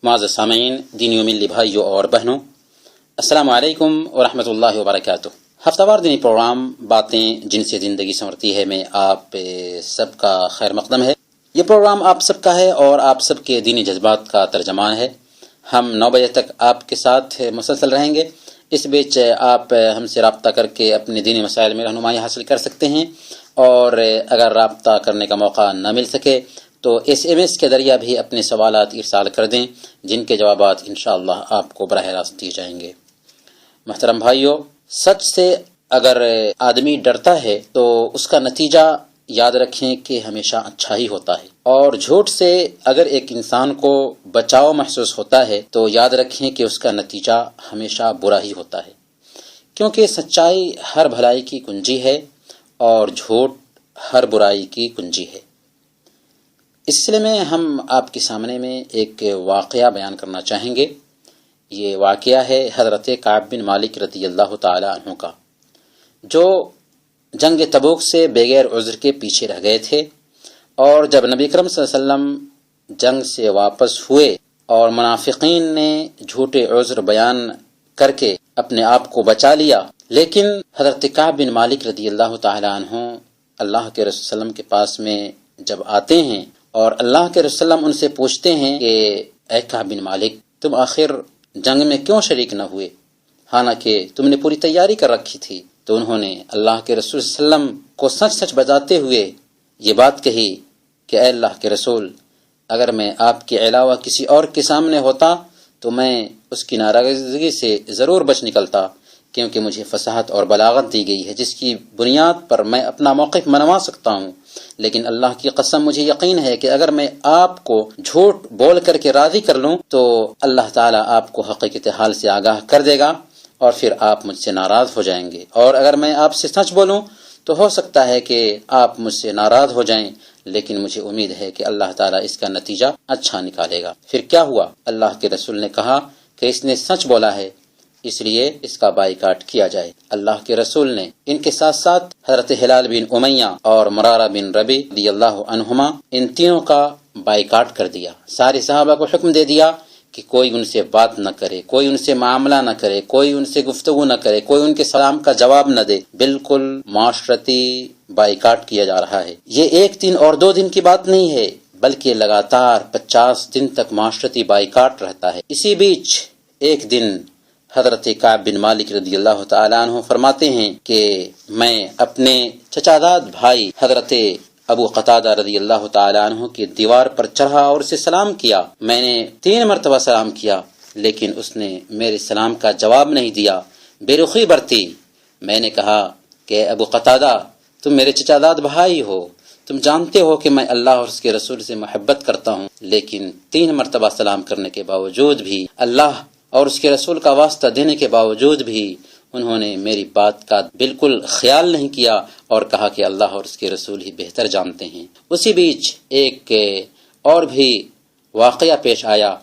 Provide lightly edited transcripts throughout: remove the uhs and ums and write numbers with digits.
معزز سامعین، دینی و ملی بھائیوں اور بہنوں، السلام علیکم ورحمۃ اللہ وبرکاتہ۔ ہفتہ وار دینی پروگرام باتیں جن سے زندگی سنورتی ہے میں آپ سب کا خیر مقدم ہے۔ یہ پروگرام آپ سب کا ہے اور آپ سب کے دینی جذبات کا ترجمان ہے۔ ہم 9 بجے تک آپ کے ساتھ مسلسل رہیں گے۔ اس بیچ آپ ہم سے رابطہ کر کے اپنے دینی مسائل میں رہنمائی حاصل کر سکتے ہیں، اور اگر رابطہ کرنے کا موقع نہ مل سکے تو SMS کے ذریعہ بھی اپنے سوالات ارسال کر دیں، جن کے جوابات انشاءاللہ آپ کو براہ راست دیے جائیں گے۔ محترم بھائیوں، سچ سے اگر آدمی ڈرتا ہے تو اس کا نتیجہ یاد رکھیں کہ ہمیشہ اچھا ہی ہوتا ہے، اور جھوٹ سے اگر ایک انسان کو بچاؤ محسوس ہوتا ہے تو یاد رکھیں کہ اس کا نتیجہ ہمیشہ برا ہی ہوتا ہے، کیونکہ سچائی ہر بھلائی کی کنجی ہے اور جھوٹ ہر برائی کی کنجی ہے۔ اس سلسلے میں ہم آپ کے سامنے میں ایک واقعہ بیان کرنا چاہیں گے۔ یہ واقعہ ہے حضرت کعب بن مالک رضی اللہ تعالی عنہ کا، جو جنگ تبوک سے بغیر عذر کے پیچھے رہ گئے تھے، اور جب نبی اکرم صلی اللہ علیہ وسلم جنگ سے واپس ہوئے اور منافقین نے جھوٹے عذر بیان کر کے اپنے آپ کو بچا لیا، لیکن حضرت کعب بن مالک رضی اللہ تعالی عنہ اللہ کے رسول صلی اللہ علیہ وسلم کے پاس میں جب آتے ہیں اور اللہ کے رسول صلی اللہ علیہ وسلم ان سے پوچھتے ہیں کہ اے کعب بن مالک، تم آخر جنگ میں کیوں شریک نہ ہوئے، حالانکہ تم نے پوری تیاری کر رکھی تھی؟ تو انہوں نے اللہ کے رسول صلی اللہ علیہ وسلم کو سچ سچ بتاتے ہوئے یہ بات کہی کہ اے اللہ کے رسول، اگر میں آپ کے علاوہ کسی اور کے سامنے ہوتا تو میں اس کی ناراضگی سے ضرور بچ نکلتا، کیونکہ مجھے فصاحت اور بلاغت دی گئی ہے جس کی بنیاد پر میں اپنا موقف منوا سکتا ہوں، لیکن اللہ کی قسم مجھے یقین ہے کہ اگر میں آپ کو جھوٹ بول کر کے راضی کر لوں تو اللہ تعالیٰ آپ کو حقیقت حال سے آگاہ کر دے گا اور پھر آپ مجھ سے ناراض ہو جائیں گے، اور اگر میں آپ سے سچ بولوں تو ہو سکتا ہے کہ آپ مجھ سے ناراض ہو جائیں، لیکن مجھے امید ہے کہ اللہ تعالیٰ اس کا نتیجہ اچھا نکالے گا۔ پھر کیا ہوا؟ اللہ کے رسول نے کہا کہ اس نے سچ بولا ہے، اس لیے اس کا بائیکاٹ کیا جائے۔ اللہ کے رسول نے ان کے ساتھ ساتھ حضرت ہلال بن امیہ اور مرارہ بن ربی رضی اللہ عنہما، ان تینوں کا بائیکاٹ کر دیا۔ سارے صحابہ کو حکم دے دیا کہ کوئی ان سے بات نہ کرے، کوئی ان سے معاملہ نہ کرے، کوئی ان سے گفتگو نہ کرے، کوئی ان کے سلام کا جواب نہ دے۔ بالکل معاشرتی بائیکاٹ کیا جا رہا ہے۔ یہ 1 دن اور 2 دن کی بات نہیں ہے، بلکہ لگاتار 50 دن تک معاشرتی بائیکاٹ رہتا ہے۔ اسی بیچ ایک دن حضرت کعب بن مالک رضی اللہ تعالیٰ عنہ فرماتے ہیں کہ میں اپنے چچاداد بھائی حضرت ابو قتادہ رضی اللہ تعالیٰ عنہ کی دیوار پر چڑھا اور اسے سلام کیا۔ میں نے 3 مرتبہ سلام کیا، لیکن اس نے میرے سلام کا جواب نہیں دیا، بے رخی برتی۔ میں نے کہا کہ ابو قتادہ، تم میرے چچاداد بھائی ہو، تم جانتے ہو کہ میں اللہ اور اس کے رسول سے محبت کرتا ہوں، لیکن 3 مرتبہ سلام کرنے کے باوجود بھی، اللہ اور اس کے رسول کا واسطہ دینے کے باوجود بھی انہوں نے میری بات کا بالکل خیال نہیں کیا اور کہا کہ اللہ اور اس کے رسول ہی بہتر جانتے ہیں۔ اسی بیچ ایک اور بھی واقعہ پیش آیا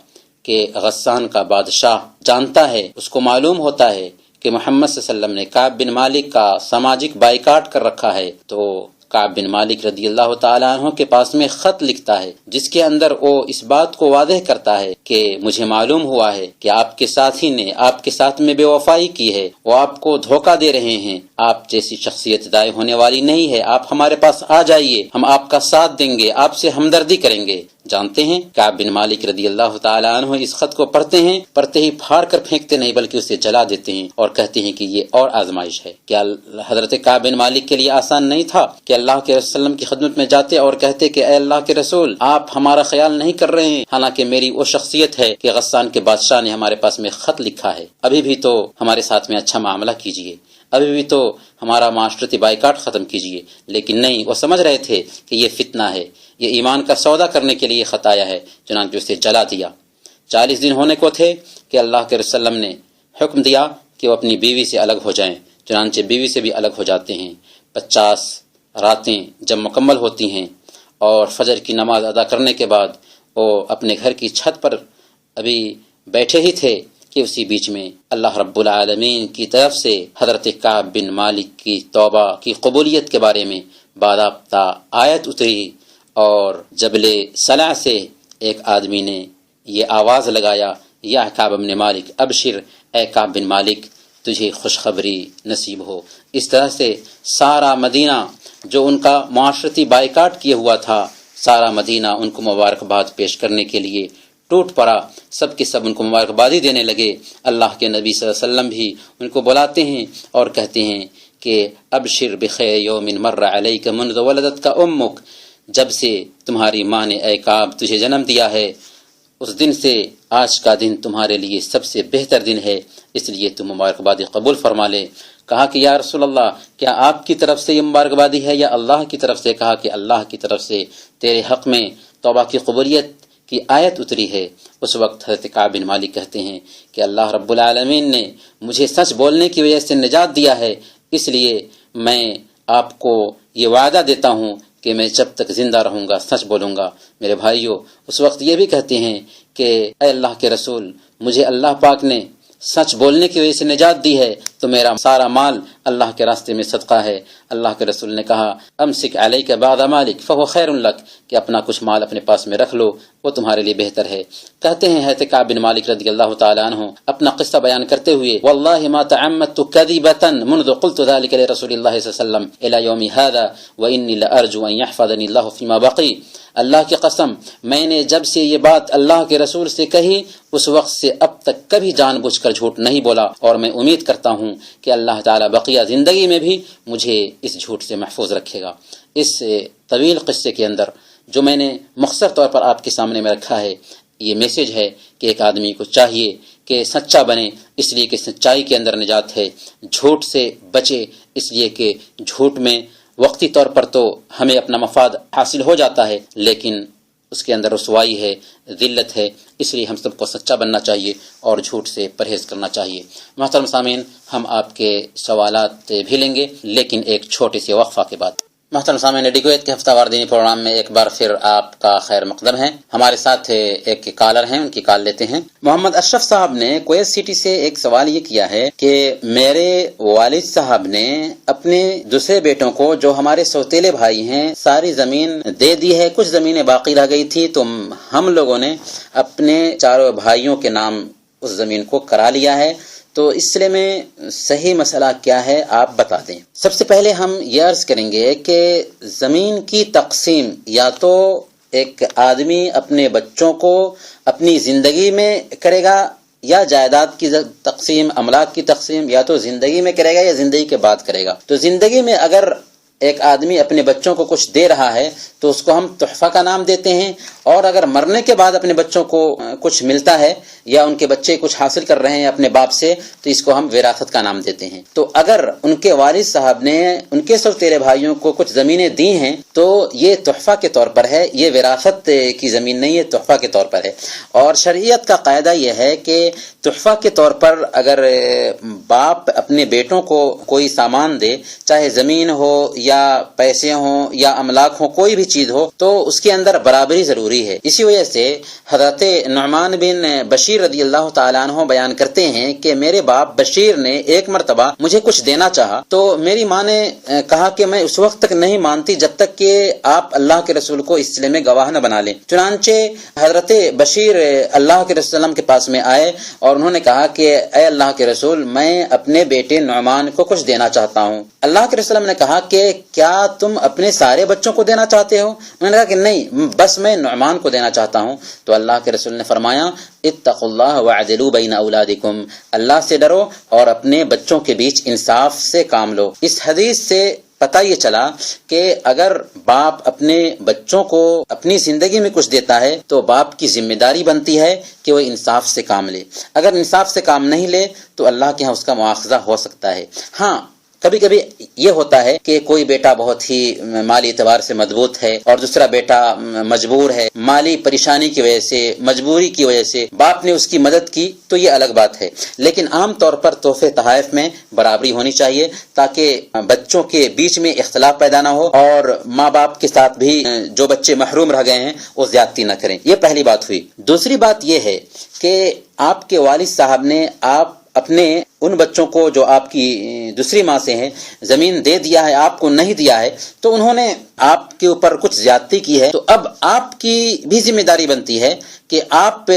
کہ غسان کا بادشاہ جانتا ہے، اس کو معلوم ہوتا ہے کہ محمد صلی اللہ علیہ وسلم نے کعب بن مالک کا سماجک بائیکاٹ کر رکھا ہے، تو کعب بن مالک رضی اللہ تعالیٰ عنہ کے پاس میں خط لکھتا ہے جس کے اندر وہ اس بات کو واضح کرتا ہے کہ مجھے معلوم ہوا ہے کہ آپ کے ساتھی نے آپ کے ساتھ میں بے وفائی کی ہے، وہ آپ کو دھوکہ دے رہے ہیں، آپ جیسی شخصیت دائیں ہونے والی نہیں ہے، آپ ہمارے پاس آ جائیے، ہم آپ کا ساتھ دیں گے، آپ سے ہمدردی کریں گے۔ جانتے ہیں کعب بن مالک رضی اللہ تعالیٰ عنہ اس خط کو پڑھتے ہیں، پڑھتے ہی پھاڑ کر پھینکتے نہیں بلکہ اسے جلا دیتے ہیں اور کہتے ہیں کہ یہ اور آزمائش ہے۔ کیا حضرت کعب بن مالک کے لیے آسان نہیں تھا کہ اللہ کے رسول کی خدمت میں جاتے اور کہتے کہ اے اللہ کے رسول، آپ ہمارا خیال نہیں کر رہے ہیں، حالانکہ میری وہ شخصیت ہے کہ غسان کے بادشاہ نے ہمارے پاس میں خط لکھا ہے، ابھی بھی تو ہمارے ساتھ میں اچھا معاملہ کیجیے، ابھی بھی تو ہمارا معاشرتی بائیکاٹ ختم کیجیے۔ لیکن نہیں، وہ سمجھ رہے تھے کہ یہ فتنہ ہے، یہ ایمان کا سودا کرنے کے لیے خط آیا ہے، چنانچہ اسے جلا دیا۔ 40 دن ہونے کو تھے کہ اللہ کے رسول صلی اللہ علیہ وسلم نے حکم دیا کہ وہ اپنی بیوی سے الگ ہو جائیں، چنانچہ بیوی سے بھی الگ ہو جاتے ہیں۔ 50 راتیں جب مکمل ہوتی ہیں اور فجر کی نماز ادا کرنے کے بعد وہ اپنے گھر کی چھت پر ابھی بیٹھے ہی تھے کہ اسی بیچ میں اللہ رب العالمین کی طرف سے حضرت کعب بن مالک کی توبہ کی قبولیت کے بارے میں باضابطہ آیت اتری، اور جبل صلع سے ایک آدمی نے یہ آواز لگایا، یا کعب بن مالک ابشر، اے کعب بن مالک تجھے خوشخبری نصیب ہو۔ اس طرح سے سارا مدینہ جو ان کا معاشرتی بائیکاٹ کیا ہوا تھا، سارا مدینہ ان کو مبارکباد پیش کرنے کے لیے ٹوٹ پڑا، سب کے سب ان کو مبارکبادی دینے لگے۔ اللہ کے نبی صلی اللہ علیہ وسلم بھی ان کو بلاتے ہیں اور کہتے ہیں کہ ابشر بخیر یوم مر علیک منذ ولدتک امک، جب سے تمہاری ماں نے اے کعب تجھے جنم دیا ہے، اس دن سے آج کا دن تمہارے لیے سب سے بہتر دن ہے، اس لیے تم مبارکبادی قبول فرما لے۔ کہا کہ یا رسول اللہ کیا آپ کی طرف سے یہ مبارکبادی ہے یا اللہ کی طرف سے؟ کہا کہ اللہ کی طرف سے، تیرے حق میں توبہ کی قبولیت کی آیت اتری ہے۔ اس وقت حضرت کعب بن مالک کہتے ہیں کہ اللہ رب العالمین نے مجھے سچ بولنے کی وجہ سے نجات دیا ہے، اس لیے میں آپ کو یہ وعدہ دیتا ہوں کہ میں جب تک زندہ رہوں گا سچ بولوں گا۔ میرے بھائیو، اس وقت یہ بھی کہتے ہیں کہ اے اللہ کے رسول، مجھے اللہ پاک نے سچ بولنے کی وجہ سے نجات دی ہے تو میرا سارا مال اللہ کے راستے میں صدقہ ہے۔ اللہ کے رسول نے کہا امسک علیک بعض مالک فہو خیر لک، کہ اپنا کچھ مال اپنے پاس میں رکھ لو، وہ تمہارے لیے بہتر ہے۔ کہتے ہیں حضرت کعب بن مالک رضی اللہ تعالی عنہ اپنا قصہ بیان کرتے ہوئے، واللہ ما تعمدت کذبۃ منذ قلت ذلك لرسول اللہ صلی اللہ علیہ وسلم الى یوم هذا وانی لارجو ان يحفظنی اللہ فیما بقی، اللہ کی قسم میں نے جب سے یہ بات اللہ کے رسول سے کہی اس وقت سے اب تک کبھی جان بوجھ کر جھوٹ نہیں بولا، اور میں امید کرتا ہوں کہ اللہ تعالیٰ بقیہ زندگی میں بھی مجھے اس جھوٹ سے محفوظ رکھے گا۔ اس طویل قصے کے اندر جو میں نے مختصر طور پر آپ کے سامنے میں رکھا ہے، یہ میسج ہے کہ ایک آدمی کو چاہیے کہ سچا بنے، اس لیے کہ سچائی کے اندر نجات ہے، جھوٹ سے بچے، اس لیے کہ جھوٹ میں وقتی طور پر تو ہمیں اپنا مفاد حاصل ہو جاتا ہے، لیکن اس کے اندر رسوائی ہے، ذلت ہے، اس لیے ہم سب کو سچا بننا چاہیے اور جھوٹ سے پرہیز کرنا چاہیے۔ محترم سامعین، ہم آپ کے سوالات بھی لیں گے لیکن ایک چھوٹے سے وقفہ کے بعد۔ محترم سامعین، ریڈیو کے ہفتہ وار دینی پروگرام میں ایک بار پھر آپ کا خیر مقدم ہے۔ ہمارے ساتھ ایک کالر ہیں، ان کی کال لیتے ہیں۔ محمد اشرف صاحب نے کویت سٹی سے ایک سوال یہ کیا ہے کہ میرے والد صاحب نے اپنے دوسرے بیٹوں کو جو ہمارے سوتیلے بھائی ہیں ساری زمین دے دی ہے، کچھ زمینیں باقی رہ گئی تھی تو ہم لوگوں نے اپنے چاروں بھائیوں کے نام اس زمین کو کرا لیا ہے، تو اس سلسلے میں صحیح مسئلہ کیا ہے آپ بتا دیں۔ سب سے پہلے ہم یہ عرض کریں گے کہ زمین کی تقسیم یا تو ایک آدمی اپنے بچوں کو اپنی زندگی میں کرے گا، یا جائیداد کی تقسیم، املاک کی تقسیم یا تو زندگی میں کرے گا یا زندگی کے بعد کرے گا۔ تو زندگی میں اگر ایک آدمی اپنے بچوں کو کچھ دے رہا ہے تو اس کو ہم تحفہ کا نام دیتے ہیں، اور اگر مرنے کے بعد اپنے بچوں کو کچھ ملتا ہے یا ان کے بچے کچھ حاصل کر رہے ہیں اپنے باپ سے تو اس کو ہم وراثت کا نام دیتے ہیں۔ تو اگر ان کے والد صاحب نے ان کے سوتیلے بھائیوں کو کچھ زمینیں دی ہیں تو یہ تحفہ کے طور پر ہے، یہ وراثت کی زمین نہیں ہے، تحفہ کے طور پر ہے۔ اور شریعت کا قاعدہ یہ ہے کہ تحفہ کے طور پر اگر باپ اپنے بیٹوں کو کوئی سامان دے، چاہے زمین ہو یا پیسے ہوں یا املاک ہو، کوئی بھی چیز ہو، تو اس کے اندر برابری ضروری ہے۔ اسی وجہ سے حضرت نعمان بن بشیر رضی اللہ تعالیٰ عنہ بیان کرتے ہیں کہ میرے باپ بشیر نے ایک مرتبہ مجھے کچھ دینا چاہا تو میری ماں نے کہا کہ میں اس وقت تک نہیں مانتی جب تک کہ آپ اللہ کے رسول کو اس سلسلے میں گواہ نہ بنا لیں۔ چنانچہ حضرت بشیر اللہ کے رسول کے پاس میں آئے اور انہوں نے کہا کہ اے اللہ کے رسول، میں اپنے بیٹے نعمان کو کچھ دینا چاہتا ہوں۔ اللہ کے رسول نے کہا کہ کیا تم اپنے سارے بچوں کو دینا چاہتے ہو؟ انہوں نے کہا کہ نہیں، بس میں نعمان کو دینا چاہتا ہوں۔ تو اللہ کے رسول نے فرمایا اتقوا اللہ واعدلوا بین اولادکم، اللہ سے ڈرو اور اپنے بچوں کے بیچ انصاف سے کام لو۔ اس حدیث سے پتہ یہ چلا کہ اگر باپ اپنے بچوں کو اپنی زندگی میں کچھ دیتا ہے تو باپ کی ذمہ داری بنتی ہے کہ وہ انصاف سے کام لے۔ اگر انصاف سے کام نہیں لے تو اللہ کے ہاں اس کا مواخذہ ہو سکتا ہے۔ ہاں، کبھی کبھی یہ ہوتا ہے کہ کوئی بیٹا بہت ہی مالی اعتبار سے مضبوط ہے اور دوسرا بیٹا مجبور ہے، مالی پریشانی کی وجہ سے، مجبوری کی وجہ سے باپ نے اس کی مدد کی تو یہ الگ بات ہے، لیکن عام طور پر تحفے تحائف میں برابری ہونی چاہیے تاکہ بچوں کے بیچ میں اختلاف پیدا نہ ہو اور ماں باپ کے ساتھ بھی جو بچے محروم رہ گئے ہیں وہ زیادتی نہ کریں۔ یہ پہلی بات ہوئی۔ دوسری بات یہ ہے کہ آپ کے والد صاحب نے آپ اپنے ان بچوں کو جو آپ کی دوسری ماں سے ہیں زمین دے دیا ہے، آپ کو نہیں دیا ہے، تو انہوں نے آپ کے اوپر کچھ زیادتی کی ہے، تو اب آپ کی بھی ذمہ داری بنتی ہے کہ آپ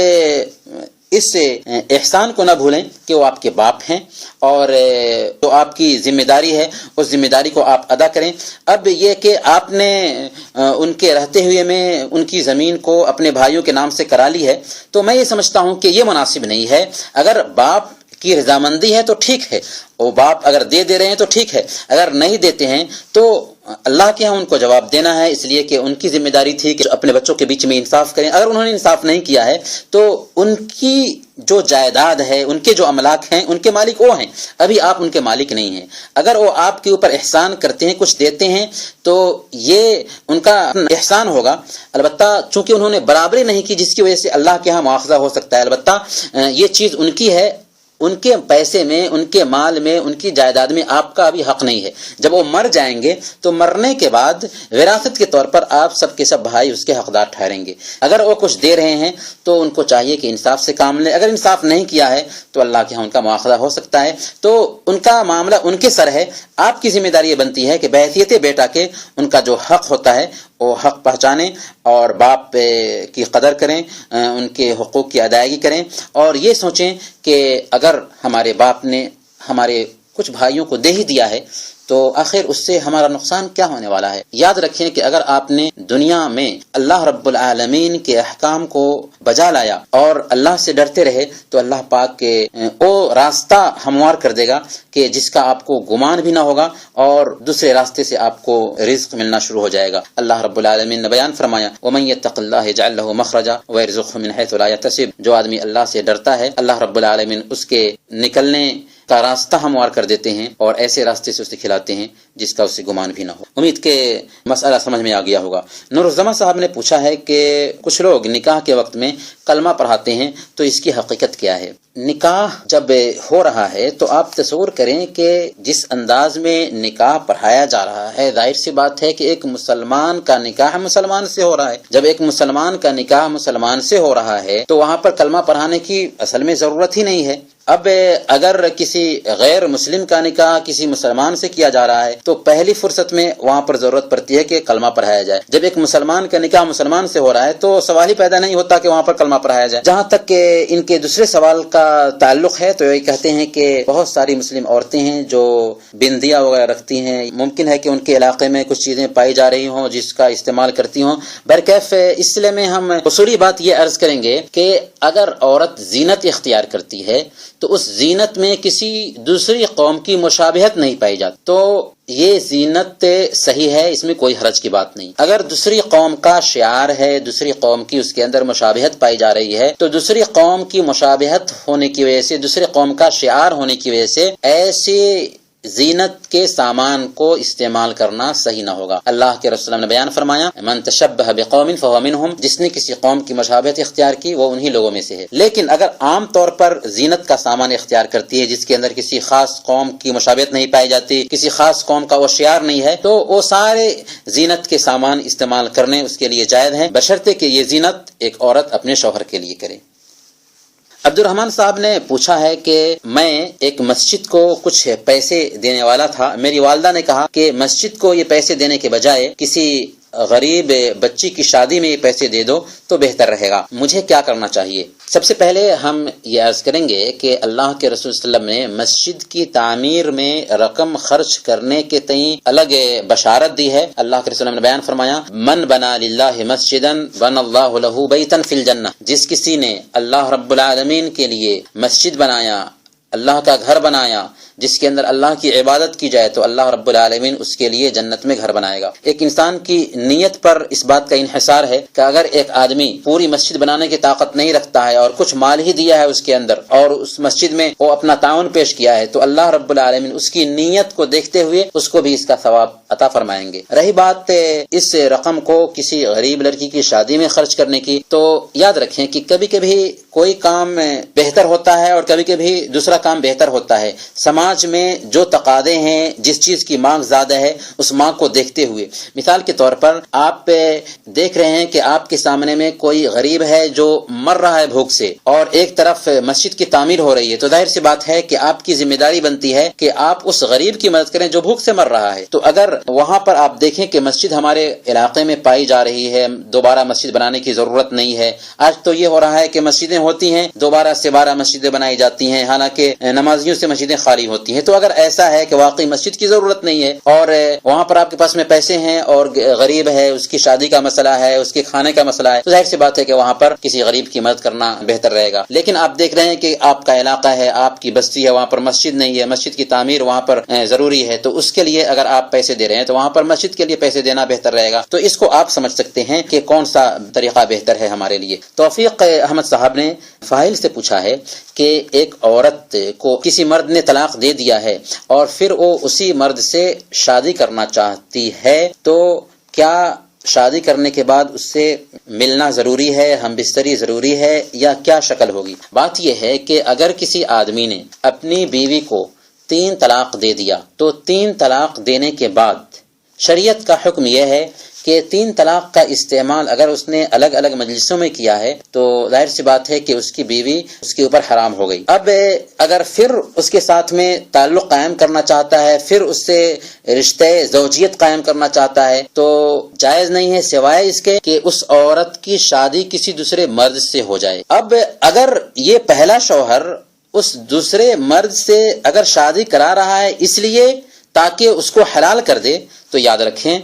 اس احسان کو نہ بھولیں کہ وہ آپ کے باپ ہیں، اور جو آپ کی ذمہ داری ہے اس ذمہ داری کو آپ ادا کریں۔ اب یہ کہ آپ نے ان کے رہتے ہوئے میں ان کی زمین کو اپنے بھائیوں کے نام سے کرا لی ہے، تو میں یہ سمجھتا ہوں کہ یہ مناسب نہیں ہے۔ اگر باپ کی رضامندی ہے تو ٹھیک ہے، وہ باپ اگر دے رہے ہیں تو ٹھیک ہے، اگر نہیں دیتے ہیں تو اللہ کے ہاں ان کو جواب دینا ہے، اس لیے کہ ان کی ذمہ داری تھی کہ اپنے بچوں کے بیچ میں انصاف کریں۔ اگر انہوں نے انصاف نہیں کیا ہے تو ان کی جو جائیداد ہے، ان کے جو املاک ہیں، ان کے مالک وہ ہیں، ابھی آپ ان کے مالک نہیں ہیں۔ اگر وہ آپ کے اوپر احسان کرتے ہیں، کچھ دیتے ہیں، تو یہ ان کا احسان ہوگا، البتہ چونکہ انہوں نے برابری نہیں کی جس کی وجہ سے اللہ کے ہاں مواخذہ ہو سکتا ہے، البتہ یہ چیز ان کی ہے، ان کے پیسے میں، ان کے مال میں، ان کی جائیداد میں آپ کا ابھی حق نہیں ہے۔ جب وہ مر جائیں گے تو مرنے کے بعد وراثت کے طور پر آپ سب کے سب بھائی اس کے حقدار ٹھہریں گے۔ اگر وہ کچھ دے رہے ہیں تو ان کو چاہیے کہ انصاف سے کام لیں، اگر انصاف نہیں کیا ہے تو اللہ کے ہاں ان کا مواخذہ ہو سکتا ہے، تو ان کا معاملہ ان کے سر ہے۔ آپ کی ذمہ داری یہ بنتی ہے کہ بحیثیت بیٹا کے ان کا جو حق ہوتا ہے وہ حق پہچانیں اور باپ کی قدر کریں، ان کے حقوق کی ادائیگی کریں، اور یہ سوچیں کہ اگر ہمارے باپ نے ہمارے کچھ بھائیوں کو دے ہی دیا ہے تو آخر اس سے ہمارا نقصان کیا ہونے والا ہے۔ یاد رکھیں کہ اگر آپ نے دنیا میں اللہ رب العالمین کے احکام کو بجا لایا اور اللہ سے ڈرتے رہے تو اللہ پاک کے وہ راستہ ہموار کر دے گا کہ جس کا آپ کو گمان بھی نہ ہوگا، اور دوسرے راستے سے آپ کو رزق ملنا شروع ہو جائے گا۔ اللہ رب العالمین نے بیان فرمایا وَمَن يَتَّقِ اللَّهَ يَجْعَل لَّهُ مَخْرَجًا وَيَرْزُقْهُ مِنْ حَيْثُ لَا يَحْتَسِبُ، جو آدمی اللہ سے ڈرتا ہے اللہ رب العالمین اس کے نکلنے کا راستہ ہموار کر دیتے ہیں اور ایسے راستے سے اسے کھلاتے ہیں جس کا اسے گمان بھی نہ ہو۔ امید کہ مسئلہ سمجھ میں آ گیا ہوگا۔ نور الزماں صاحب نے پوچھا ہے کہ کچھ لوگ نکاح کے وقت میں کلمہ پڑھاتے ہیں تو اس کی حقیقت کیا ہے؟ نکاح جب ہو رہا ہے تو آپ تصور کریں کہ جس انداز میں نکاح پڑھایا جا رہا ہے، ظاہر سی بات ہے کہ ایک مسلمان کا نکاح مسلمان سے ہو رہا ہے۔ جب ایک مسلمان کا نکاح مسلمان سے ہو رہا ہے تو وہاں پر کلمہ پڑھانے کی اصل میں ضرورت ہی نہیں ہے۔ اب اگر کسی غیر مسلم کا نکاح کسی مسلمان سے کیا جا رہا ہے تو پہلی فرصت میں وہاں پر ضرورت پڑتی ہے کہ کلمہ پڑھایا جائے۔ جب ایک مسلمان کا نکاح مسلمان سے ہو رہا ہے تو سوال ہی پیدا نہیں ہوتا کہ وہاں پر کلمہ پڑھایا جائے۔ جہاں تک کہ ان کے دوسرے سوال کا تعلق ہے تو یہ کہتے ہیں کہ بہت ساری مسلم عورتیں ہیں جو بندیاں وغیرہ رکھتی ہیں، ممکن ہے کہ ان کے علاقے میں کچھ چیزیں پائی جا رہی ہوں جس کا استعمال کرتی ہوں۔ برکیف اس سلسلے میں ہم اصولی بات یہ عرض کریں گے کہ اگر عورت زینت اختیار کرتی ہے تو اس زینت میں کسی دوسری قوم کی مشابہت نہیں پائی جاتی تو یہ زینت صحیح ہے، اس میں کوئی حرج کی بات نہیں۔ اگر دوسری قوم کا شعار ہے، دوسری قوم کی اس کے اندر مشابہت پائی جا رہی ہے تو دوسری قوم کی مشابہت ہونے کی وجہ سے، دوسری قوم کا شعار ہونے کی وجہ سے ایسی زینت کے سامان کو استعمال کرنا صحیح نہ ہوگا۔ اللہ کے رسول نے بیان فرمایا من تشبہ بقوم فہو منہم، جس نے کسی قوم کی مشابہت اختیار کی وہ انہی لوگوں میں سے ہے۔ لیکن اگر عام طور پر زینت کا سامان اختیار کرتی ہے جس کے اندر کسی خاص قوم کی مشابہت نہیں پائی جاتی، کسی خاص قوم کا وہ شعار نہیں ہے، تو وہ سارے زینت کے سامان استعمال کرنے اس کے لیے جائز ہیں، بشرطے کہ یہ زینت ایک عورت اپنے شوہر کے لیے کرے۔ عبد الرحمن صاحب نے پوچھا ہے کہ میں ایک مسجد کو کچھ پیسے دینے والا تھا، میری والدہ نے کہا کہ مسجد کو یہ پیسے دینے کے بجائے کسی غریب بچی کی شادی میں یہ پیسے دے دو تو بہتر رہے گا، مجھے کیا کرنا چاہیے؟ سب سے پہلے ہم یہ عرض کریں گے کہ اللہ کے رسول صلی اللہ علیہ وسلم نے مسجد کی تعمیر میں رقم خرچ کرنے کے تئیں الگ بشارت دی ہے۔ اللہ کے رسول نے بیان فرمایا من بنا للہ مسجدا بنا اللہ لہ بیتا فی الجنہ، جس کسی نے اللہ رب العالمین کے لیے مسجد بنایا، اللہ کا گھر بنایا جس کے اندر اللہ کی عبادت کی جائے تو اللہ رب العالمین اس کے لیے جنت میں گھر بنائے گا۔ ایک انسان کی نیت پر اس بات کا انحصار ہے کہ اگر ایک آدمی پوری مسجد بنانے کی طاقت نہیں رکھتا ہے اور کچھ مال ہی دیا ہے اس کے اندر اور اس مسجد میں وہ اپنا تعاون پیش کیا ہے تو اللہ رب العالمین اس کی نیت کو دیکھتے ہوئے اس کو بھی اس کا ثواب عطا فرمائیں گے۔ رہی بات اس رقم کو کسی غریب لڑکی کی شادی میں خرچ کرنے کی، تو یاد رکھیں کہ کبھی کبھی کوئی کام بہتر ہوتا ہے اور کبھی کبھی دوسرا کام بہتر ہوتا ہے۔ سماج سماج میں جو تقاضے ہیں، جس چیز کی مانگ زیادہ ہے، اس مانگ کو دیکھتے ہوئے، مثال کے طور پر آپ دیکھ رہے ہیں کہ آپ کے سامنے میں کوئی غریب ہے جو مر رہا ہے بھوک سے، اور ایک طرف مسجد کی تعمیر ہو رہی ہے، تو ظاہر سی بات ہے کہ آپ کی ذمہ داری بنتی ہے کہ آپ اس غریب کی مدد کریں جو بھوک سے مر رہا ہے۔ تو اگر وہاں پر آپ دیکھیں کہ مسجد ہمارے علاقے میں پائی جا رہی ہے، دوبارہ مسجد بنانے کی ضرورت نہیں ہے، آج تو یہ ہو رہا ہے کہ مسجدیں ہوتی ہیں، دوبارہ سے 12 مسجدیں بنائی جاتی ہیں، حالانکہ نمازیوں سے مسجدیں خالی ہوتی ہیں۔ تو اگر ایسا ہے کہ واقعی مسجد کی ضرورت نہیں ہے اور وہاں پر آپ کے پاس میں پیسے ہیں اور غریب ہے، اس کی شادی کا مسئلہ ہے، اس کے کھانے کا مسئلہ ہے، تو ظاہر سی بات ہے کہ وہاں پر کسی غریب کی مدد کرنا بہتر رہے گا۔ لیکن آپ دیکھ رہے ہیں کہ آپ کا علاقہ ہے، آپ کی بستی ہے، وہاں پر مسجد نہیں ہے، مسجد کی تعمیر وہاں پر ضروری ہے، تو اس کے لیے اگر آپ پیسے دے رہے ہیں تو وہاں پر مسجد کے لیے پیسے دینا بہتر رہے گا۔ تو اس کو آپ سمجھ سکتے ہیں کہ کون سا طریقہ بہتر ہے ہمارے لیے۔ توفیق احمد صاحب نے فاعل سے پوچھا ہے کہ ایک عورت کو کسی مرد نے طلاق دے دیا ہے اور پھر وہ اسی مرد سے شادی کرنا چاہتی ہے، تو کیا شادی کرنے کے بعد اس سے ملنا ضروری ہے، ہم بستری ضروری ہے، یا کیا شکل ہوگی؟ بات یہ ہے کہ اگر کسی آدمی نے اپنی بیوی کو 3 طلاق دے دیا تو 3 طلاق دینے کے بعد شریعت کا حکم یہ ہے کہ 3 طلاق کا استعمال اگر اس نے الگ الگ مجلسوں میں کیا ہے تو ظاہر سی بات ہے کہ اس کی بیوی اس کے اوپر حرام ہو گئی۔ اب اگر پھر اس کے ساتھ میں تعلق قائم کرنا چاہتا ہے، پھر اس سے رشتے زوجیت قائم کرنا چاہتا ہے، تو جائز نہیں ہے سوائے اس کے کہ اس عورت کی شادی کسی دوسرے مرد سے ہو جائے۔ اب اگر یہ پہلا شوہر اس دوسرے مرد سے اگر شادی کرا رہا ہے اس لیے تاکہ اس کو حلال کر دے، تو یاد رکھیں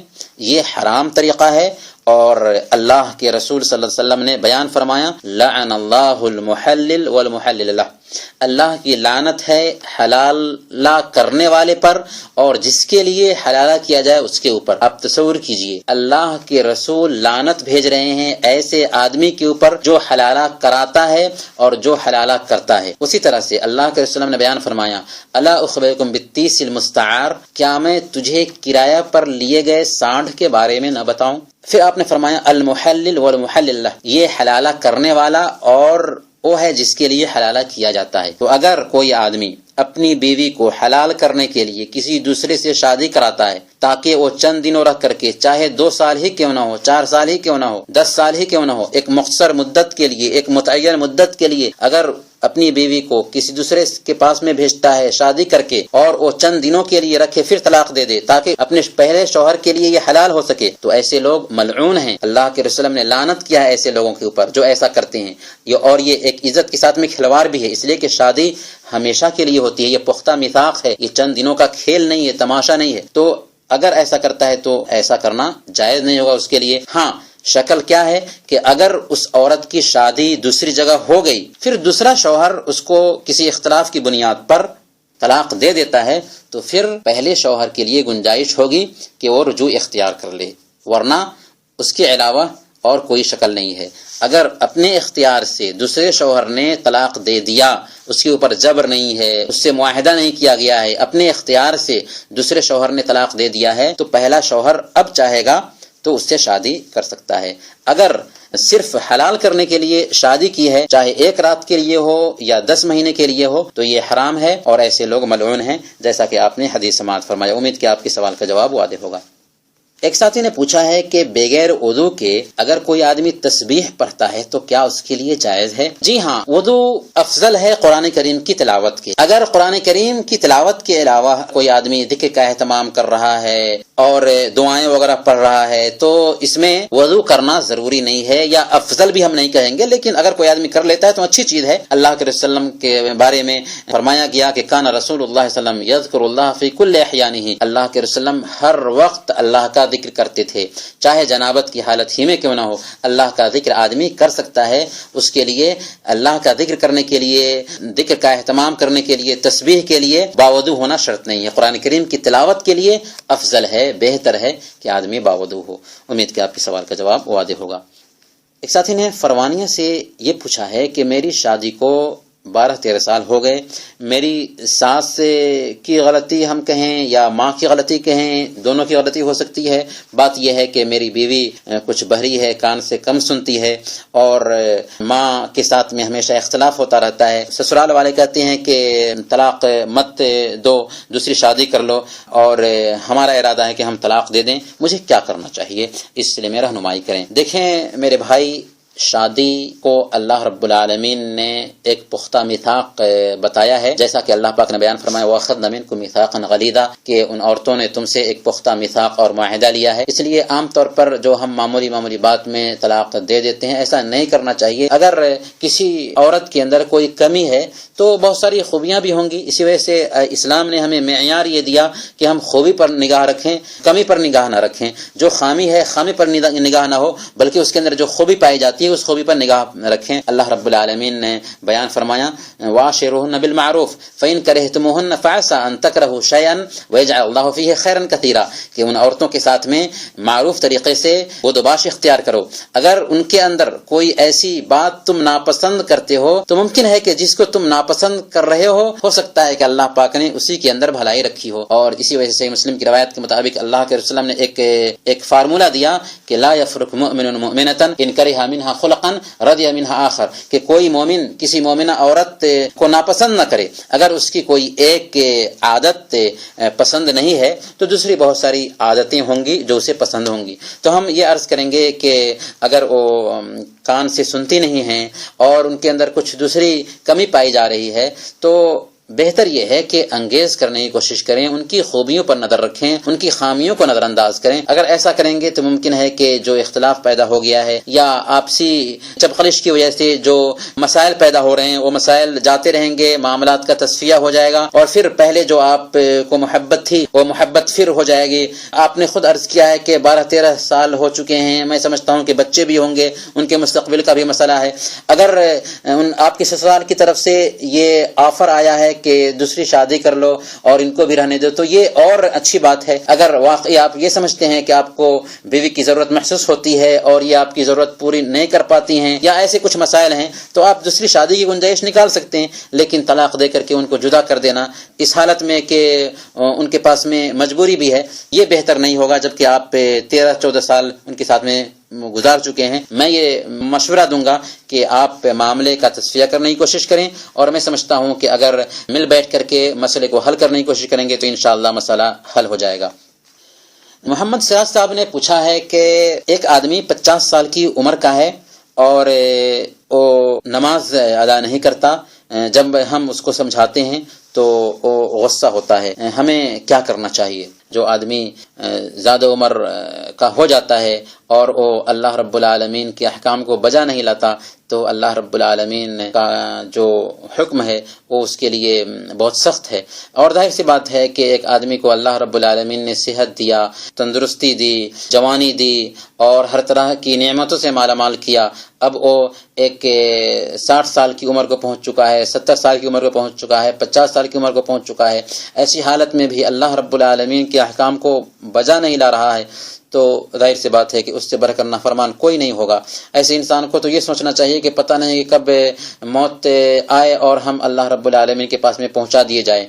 یہ حرام طریقہ ہے، اور اللہ کے رسول صلی اللہ علیہ وسلم نے بیان فرمایا لعن اللہ المحلل والمحلل لہ، اللہ کی لعنت ہے حلالہ کرنے والے پر اور جس کے لیے حلالہ کیا جائے اس کے اوپر۔ اب تصور کیجئے اللہ کے رسول لعنت بھیج رہے ہیں ایسے آدمی کے اوپر جو حلالہ کراتا ہے اور جو حلالہ کرتا ہے۔ اسی طرح سے اللہ کے رسول نے بیان فرمایا الا اخبرکم بالتیس المستعار، کیا میں تجھے کرایہ پر لیے گئے سانڈ کے بارے میں نہ بتاؤں؟ پھر آپ نے فرمایا المحلل والمحلل لہ، یہ حلالہ کرنے والا اور وہ ہے جس کے لیے حلالہ کیا جاتا ہے۔ تو اگر کوئی آدمی اپنی بیوی کو حلال کرنے کے لیے کسی دوسرے سے شادی کراتا ہے تاکہ وہ چند دنوں رکھ کر کے، چاہے 2 سال ہی کیوں نہ ہو، 4 سال ہی کیوں نہ ہو، 10 سال ہی کیوں نہ ہو، ایک مختصر مدت کے لیے، ایک متعین مدت کے لیے اگر اپنی بیوی کو کسی دوسرے کے پاس میں بھیجتا ہے شادی کر کے اور وہ چند دنوں کے لیے رکھے پھر طلاق دے دے تاکہ اپنے پہلے شوہر کے لیے یہ حلال ہو سکے، تو ایسے لوگ ملعون ہیں۔ اللہ کے رسول نے لعنت کیا ہے ایسے لوگوں کے اوپر جو ایسا کرتے ہیں، اور یہ ایک عزت کے ساتھ میں کھلواڑ بھی ہے، اس لیے کہ شادی ہمیشہ کے لیے ہوتی ہے، یہ پختہ میثاق ہے، یہ چند دنوں کا کھیل نہیں ہے، تماشا نہیں ہے۔ تو اگر ایسا کرتا ہے تو ایسا کرنا جائز نہیں ہوگا اس کے لیے۔ ہاں، شکل کیا ہے کہ اگر اس عورت کی شادی دوسری جگہ ہو گئی، پھر دوسرا شوہر اس کو کسی اختلاف کی بنیاد پر طلاق دے دیتا ہے، تو پھر پہلے شوہر کے لیے گنجائش ہوگی کہ وہ رجوع اختیار کر لے، ورنہ اس کے علاوہ اور کوئی شکل نہیں ہے۔ اگر اپنے اختیار سے دوسرے شوہر نے طلاق دے دیا، اس کے اوپر جبر نہیں ہے، اس سے معاہدہ نہیں کیا گیا ہے، اپنے اختیار سے دوسرے شوہر نے طلاق دے دیا ہے، تو پہلا شوہر اب چاہے گا تو اس سے شادی کر سکتا ہے۔ اگر صرف حلال کرنے کے لیے شادی کی ہے، چاہے 1 رات کے لیے ہو یا 10 مہینے کے لیے ہو، تو یہ حرام ہے اور ایسے لوگ ملعون ہیں، جیسا کہ آپ نے حدیث سماعت فرمایا۔ امید کہ آپ کے سوال کا جواب واضح ہوگا۔ ایک ساتھی نے پوچھا ہے کہ بغیر وضو کے اگر کوئی آدمی تسبیح پڑھتا ہے تو کیا اس کے لیے جائز ہے؟ جی ہاں، وضو افضل ہے قرآن کریم کی تلاوت کے۔ اگر قرآن کریم کی تلاوت کے علاوہ کوئی آدمی ذکر کا اہتمام کر رہا ہے اور دعائیں وغیرہ پڑھ رہا ہے تو اس میں وضو کرنا ضروری نہیں ہے، یا افضل بھی ہم نہیں کہیں گے، لیکن اگر کوئی آدمی کر لیتا ہے تو اچھی چیز ہے۔ اللہ کے رسول وسلم کے بارے میں فرمایا گیا کہ کان رسول اللہ صلی اللہ علیہ وسلم یذکر اللہ فی کل احیانہ، اللہ کے رسول وسلم ہر وقت اللہ کا ذکر کرتے تھے، چاہے جنابت کی حالت ہی میں کیوں نہ ہو، اللہ کا ذکر آدمی کر سکتا ہے۔ اس کے لیے اللہ کا ذکر کرنے کے لیے، ذکر کا اہتمام کرنے کے لیے، تسبیح کے لیے باوضو ہونا شرط نہیں ہے۔ قرآن کریم کی تلاوت کے لیے افضل ہے، بہتر ہے کہ آدمی باوضو ہو۔ امید کہ آپ کے سوال کا جواب واضح ہوگا۔ ایک ساتھی نے فروانیہ سے یہ پوچھا ہے کہ میری شادی کو 12-13 سال ہو گئے، میری ساس کی غلطی ہم کہیں یا ماں کی غلطی کہیں، دونوں کی غلطی ہو سکتی ہے۔ بات یہ ہے کہ میری بیوی کچھ بہری ہے، کان سے کم سنتی ہے، اور ماں کے ساتھ میں ہمیشہ اختلاف ہوتا رہتا ہے۔ سسرال والے کہتے ہیں کہ طلاق مت دو، دوسری شادی کر لو، اور ہمارا ارادہ ہے کہ ہم طلاق دے دیں۔ مجھے کیا کرنا چاہیے، اس سلسلے میں رہنمائی کریں۔ دیکھیں میرے بھائی، شادی کو اللہ رب العالمین نے ایک پختہ میثاق بتایا ہے، جیسا کہ اللہ پاک نے بیان فرمایا وَأَخَذْنَا مِنْكُم مِيثَاقًا غَلِيظًا، کہ ان عورتوں نے تم سے ایک پختہ میثاق اور معاہدہ لیا ہے۔ اس لیے عام طور پر جو ہم معمولی بات میں طلاق دے دیتے ہیں، ایسا نہیں کرنا چاہیے۔ اگر کسی عورت کے اندر کوئی کمی ہے تو بہت ساری خوبیاں بھی ہوں گی، اسی وجہ سے اسلام نے ہمیں معیار یہ دیا کہ ہم خوبی پر نگاہ رکھیں، کمی پر نگاہ نہ رکھیں۔ جو خامی ہے خامی پر نگاہ نہ ہو، بلکہ اس کے اندر جو خوبی پائی جاتی ہے اس خوبی پر نگاہ رکھیں۔ اللہ رب العالمین نے بیان فرمایا وَعَاشِرُوهُنَّ بِالْمَعْرُوفِ فَإِن كَرِهْتُمُوهُنَّ فَعَسَىٰ أَن تَكْرَهُوا شَيْئًا وَيَجْعَلَ اللَّهُ فِيهِ خَيْرًا كَثِيرًا، کہ ان عورتوں کے ساتھ میں معروف طریقے سے بدوباش اختیار کرو۔ اگر ان کے اندر کوئی ایسی بات تم ناپسند کرتے ہو تو ممکن ہے کہ جس کو تم ناپسند کر رہے ہو سکتا ہے کہ اللہ پاک نے اسی کے اندر بھلائی رکھی ہو۔ اور اسی وجہ سے مسلم کی روایت کے مطابق اللہ کے رسول نے ایک فارمولہ دیا کہ لا يفرق مؤمن مؤمنة ان كره منها خلقا رضی منها آخر، کہ کوئی مومن کسی مومنہ عورت کو ناپسند نہ کرے۔ اگر اس کی کوئی ایک عادت پسند نہیں ہے تو دوسری بہت ساری عادتیں ہوں گی جو اسے پسند ہوں گی۔ تو ہم یہ عرض کریں گے کہ اگر وہ کان سے سنتی نہیں ہیں اور ان کے اندر کچھ دوسری کمی پائی جا رہی ہے تو بہتر یہ ہے کہ انگیز کرنے کی کوشش کریں، ان کی خوبیوں پر نظر رکھیں، ان کی خامیوں کو نظر انداز کریں۔ اگر ایسا کریں گے تو ممکن ہے کہ جو اختلاف پیدا ہو گیا ہے یا آپسی چپخلش کی وجہ سے جو مسائل پیدا ہو رہے ہیں وہ مسائل جاتے رہیں گے، معاملات کا تصفیہ ہو جائے گا، اور پھر پہلے جو آپ کو محبت تھی وہ محبت پھر ہو جائے گی۔ آپ نے خود عرض کیا ہے کہ 12-13 سال ہو چکے ہیں، میں سمجھتا ہوں کہ بچے بھی ہوں گے، ان کے مستقبل کا بھی مسئلہ ہے۔ اگر آپ کے سسرال کی طرف سے یہ آفر آیا ہے کہ دوسری شادی کر لو اور ان کو بھی رہنے دو تو یہ اور اچھی بات ہے۔ اگر واقعی آپ یہ سمجھتے ہیں کہ آپ کو بیوی کی ضرورت محسوس ہوتی ہے اور یہ آپ کی ضرورت پوری نہیں کر پاتی ہیں یا ایسے کچھ مسائل ہیں تو آپ دوسری شادی کی گنجائش نکال سکتے ہیں، لیکن طلاق دے کر کے ان کو جدا کر دینا اس حالت میں کہ ان کے پاس میں مجبوری بھی ہے، یہ بہتر نہیں ہوگا، جبکہ آپ 13-14 سال ان کے ساتھ میں گزار چکے ہیں۔ میں یہ مشورہ دوں گا کہ آپ معاملے کا تصفیہ کرنے کی کوشش کریں، اور میں سمجھتا ہوں کہ اگر مل بیٹھ کر کے مسئلے کو حل کرنے کی کوشش کریں گے تو انشاءاللہ مسئلہ حل ہو جائے گا۔ محمد سراج صاحب نے پوچھا ہے کہ ایک آدمی 50 سال کی عمر کا ہے اور وہ نماز ادا نہیں کرتا، جب ہم اس کو سمجھاتے ہیں تو وہ غصہ ہوتا ہے، ہمیں کیا کرنا چاہیے؟ جو آدمی زیادہ عمر کا ہو جاتا ہے اور وہ اللہ رب العالمین کے احکام کو بجا نہیں لاتا تو اللہ رب العالمین کا جو حکم ہے وہ اس کے لیے بہت سخت ہے۔ اور ظاہر سی بات ہے کہ ایک آدمی کو اللہ رب العالمین نے صحت دیا، تندرستی دی، جوانی دی اور ہر طرح کی نعمتوں سے مالا مال کیا، اب وہ ایک 60 سال کی عمر کو پہنچ چکا ہے، 70 سال کی عمر کو پہنچ چکا ہے، 50 سال کی عمر کو پہنچ چکا ہے، ایسی حالت میں بھی اللہ رب العالمین کے احکام کو بجا نہیں لا رہا ہے تو ظاہر سی بات ہے کہ اس سے بڑھ کر نافرمان کوئی نہیں ہوگا۔ ایسے انسان کو تو یہ سوچنا چاہیے کہ پتہ نہیں کہ کب موت آئے اور ہم اللہ رب العالمین کے پاس میں پہنچا دیے جائیں۔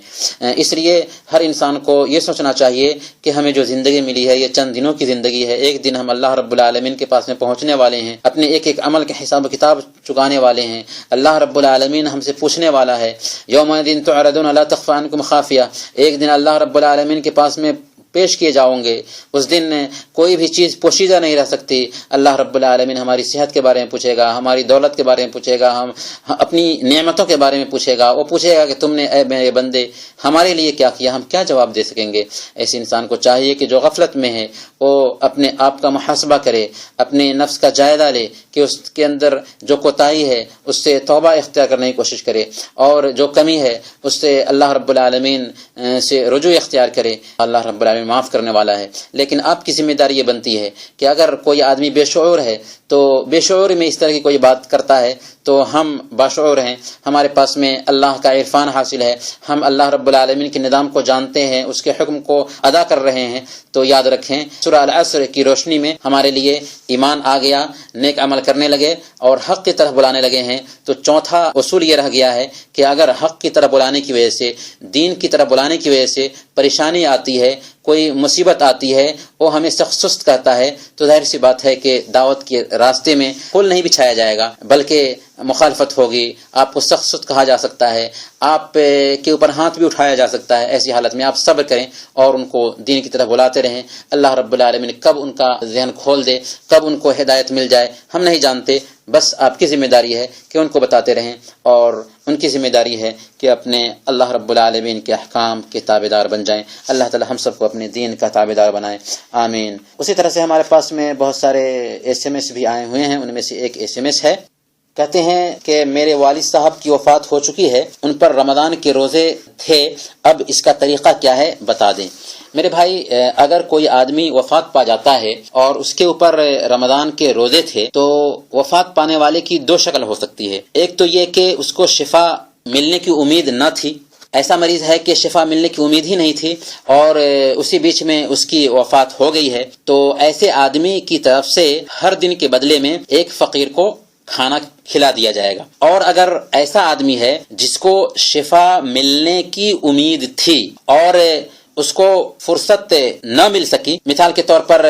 اس لیے ہر انسان کو یہ سوچنا چاہیے کہ ہمیں جو زندگی ملی ہے یہ چند دنوں کی زندگی ہے، ایک دن ہم اللہ رب العالمین کے پاس میں پہنچنے والے ہیں، اپنے ایک ایک عمل کے حساب و کتاب چکانے والے ہیں، اللہ رب العالمین ہم سے پوچھنے والا ہے۔ یوم دن تعرضون لا تخفى عنکم خافیہ، ایک دن اللہ رب العالمین کے پاس میں پیش کیے جاؤں گے، اس دن کوئی بھی چیز پوشیدہ نہیں رہ سکتی۔ اللہ رب العالمین ہماری صحت کے بارے میں پوچھے گا، ہماری دولت کے بارے میں پوچھے گا، ہم اپنی نعمتوں کے بارے میں پوچھے گا، وہ پوچھے گا کہ تم نے اے میرے بندے ہمارے لیے کیا کیا، ہم کیا جواب دے سکیں گے؟ ایسے انسان کو چاہیے کہ جو غفلت میں ہے وہ اپنے آپ کا محاسبہ کرے، اپنے نفس کا جائزہ لے کہ اس کے اندر جو کوتاہی ہے اس سے توبہ اختیار کرنے کی کوشش کرے، اور جو کمی ہے اس سے اللہ رب العالمین سے رجوع اختیار کرے۔ اللہ رب العالمین العالمین معاف کرنے والا ہے، لیکن آپ کی ذمہ داری یہ بنتی ہے کہ اگر کوئی آدمی بے شعور ہے تو بے شعور میں اس طرح کی کوئی بات کرتا ہے تو ہم باشعور ہیں، ہمارے پاس میں اللہ کا عرفان حاصل ہے، ہم اللہ رب العالمین کے نظام کو جانتے ہیں، اس کے حکم کو ادا کر رہے ہیں، تو یاد رکھیں سورہ العصر کی روشنی میں ہمارے لیے ایمان آ گیا، نیک عمل کرنے لگے اور حق کی طرف بلانے لگے ہیں۔ تو چوتھا اصول یہ رہ گیا ہے کہ اگر حق کی طرف بلانے کی وجہ سے، دین کی طرف بلانے کی وجہ سے پریشانی آتی ہے، کوئی مصیبت آتی ہے، وہ ہمیں سخت سست کہتا ہے، تو ظاہر سی بات ہے کہ دعوت کے راستے میں پھول نہیں بچھایا جائے گا بلکہ مخالفت ہوگی، آپ کو سخت سست کہا جا سکتا ہے، آپ کے اوپر ہاتھ بھی اٹھایا جا سکتا ہے۔ ایسی حالت میں آپ صبر کریں اور ان کو دین کی طرف بلاتے رہیں۔ اللہ رب العالمین کب ان کا ذہن کھول دے، کب ان کو ہدایت مل جائے ہم نہیں جانتے، بس آپ کی ذمہ داری ہے کہ ان کو بتاتے رہیں، اور ان کی ذمہ داری ہے کہ اپنے اللہ رب العالمین کے احکام کے تابعدار بن جائیں۔ اللہ تعالی ہم سب کو اپنے دین کا تابعدار بنائے، آمین۔ اسی طرح سے ہمارے پاس میں بہت سارے SMS بھی آئے ہوئے ہیں، ان میں سے ایک SMS ہے، کہتے ہیں کہ میرے والد صاحب کی وفات ہو چکی ہے، ان پر رمضان کے روزے تھے، اب اس کا طریقہ کیا ہے بتا دیں۔ میرے بھائی، اگر کوئی آدمی وفات پا جاتا ہے اور اس کے اوپر رمضان کے روزے تھے تو وفات پانے والے کی دو شکل ہو سکتی ہے۔ ایک تو یہ کہ اس کو شفا ملنے کی امید نہ تھی، ایسا مریض ہے کہ شفا ملنے کی امید ہی نہیں تھی اور اسی بیچ میں اس کی وفات ہو گئی ہے، تو ایسے آدمی کی طرف سے ہر دن کے بدلے میں ایک فقیر کو کھانا کھلا دیا جائے گا۔ اور اگر ایسا آدمی ہے جس کو شفا ملنے کی امید تھی اور اس کو فرصت نہ مل سکی، مثال کے طور پر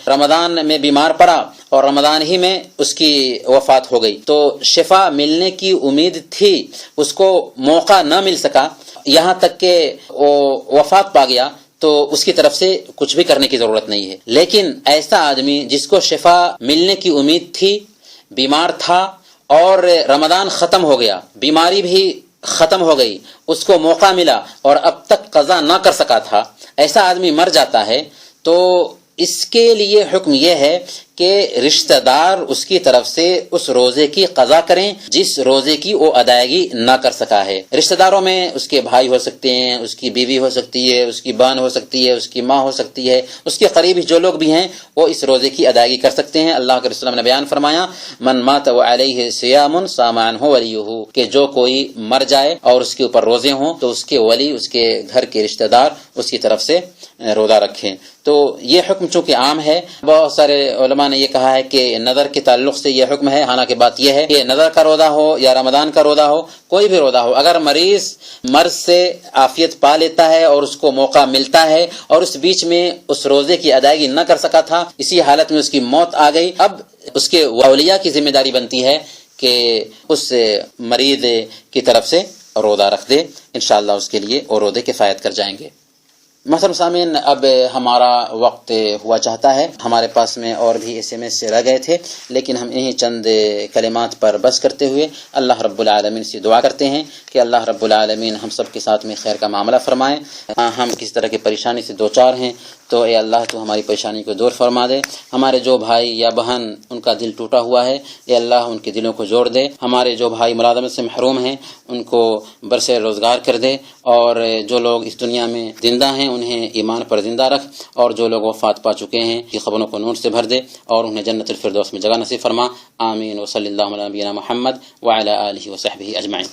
رمضان میں بیمار پڑا اور رمضان ہی میں اس کی وفات ہو گئی، تو شفا ملنے کی امید تھی، اس کو موقع نہ مل سکا، یہاں تک کہ وہ وفات پا گیا، تو اس کی طرف سے کچھ بھی کرنے کی ضرورت نہیں ہے۔ لیکن ایسا آدمی جس کو شفا ملنے کی امید تھی، بیمار تھا اور رمضان ختم ہو گیا، بیماری بھی ختم ہو گئی، اس کو موقع ملا اور اب تک قضا نہ کر سکا تھا، ایسا آدمی مر جاتا ہے، تو اس کے لیے حکم یہ ہے کہ رشتہ دار اس کی طرف سے اس روزے کی قضا کریں جس روزے کی وہ ادائیگی نہ کر سکا ہے۔ رشتہ داروں میں اس کے بھائی ہو سکتے ہیں، اس کی بیوی ہو سکتی ہے، اس کی بہن ہو سکتی ہے، اس کی ماں ہو سکتی ہے، اس کے قریبی جو لوگ بھی ہیں وہ اس روزے کی ادائیگی کر سکتے ہیں۔ اللہ کے رسول نے بیان فرمایا، من مات وعلیہ صیام صام عنہ ولیہ، کہ جو کوئی مر جائے اور اس کے اوپر روزے ہوں تو اس کے ولی، اس کے گھر کے رشتہ دار اس کی طرف سے روزہ رکھیں۔ تو یہ حکم چونکہ عام ہے، بہت سارے علماء نے یہ کہا ہے کہ نظر کے تعلق سے یہ حکم ہے، حالانکہ بات یہ ہے کہ نظر کا روزہ ہو یا رمضان کا روزہ ہو، کوئی بھی روزہ ہو، اگر مریض مرض سے عافیت پا لیتا ہے اور اس کو موقع ملتا ہے اور اس بیچ میں اس روزے کی ادائیگی نہ کر سکا تھا، اسی حالت میں اس کی موت آ گئی، اب اس کے اولیاء کی ذمہ داری بنتی ہے کہ اس مریض کی طرف سے روزہ رکھ دے، انشاءاللہ اس کے لیے وہ روزے کفایت کر جائیں گے۔ محترم سامعین، اب ہمارا وقت ہوا چاہتا ہے، ہمارے پاس میں اور بھی SMS رہ گئے تھے، لیکن ہم انہی چند کلمات پر بس کرتے ہوئے اللہ رب العالمین سے دعا کرتے ہیں کہ اللہ رب العالمین ہم سب کے ساتھ میں خیر کا معاملہ فرمائے۔ ہم کس طرح کی پریشانی سے دوچار ہیں تو اے اللہ تو ہماری پریشانی کو دور فرما دے، ہمارے جو بھائی یا بہن ان کا دل ٹوٹا ہوا ہے اے اللہ ان کے دلوں کو جوڑ دے، ہمارے جو بھائی ملازمت سے محروم ہیں ان کو برسر روزگار کر دے، اور جو لوگ اس دنیا میں زندہ ہیں انہیں ایمان پر زندہ رکھ، اور جو لوگ وفات پا چکے ہیں کی قبروں کو نور سے بھر دے اور انہیں جنت الفردوس میں جگہ نصیب فرما، آمین۔ وصلی اللہ علی نبینا محمد وعلی آلہ وصحبہ اجمعین۔